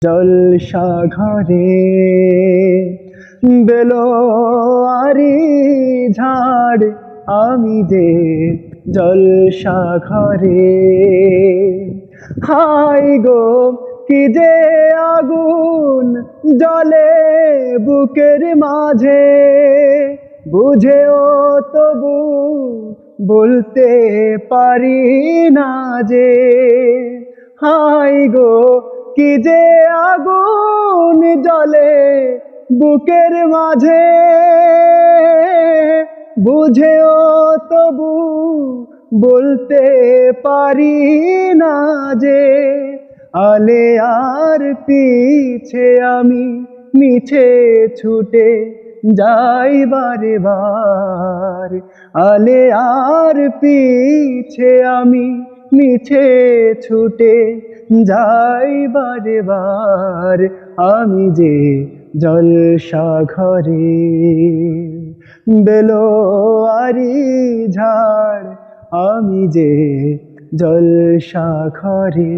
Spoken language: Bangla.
জলসা ঘরে বেলোয়ারি ঝাড় আমি যে জলসা ঘরে। হাই গো কি যে আগুন জ্বলে বুকের মাঝে, বুঝেও তবু বলতে পারি না যে। হাই গো কি যে আগুন জ্বলে বুকের মাঝে, বুঝেও তবু বলতে পারি না যে। আলে আর পিছে আমি মিছে ছুটে যাই বারে বার, আলে আর পিছে আমি মিছে ছুটে যাই বারে বার। আমি যে জলসা ঘরে বেলোয়ারি ঝাড় আমি যে জলসা ঘরে।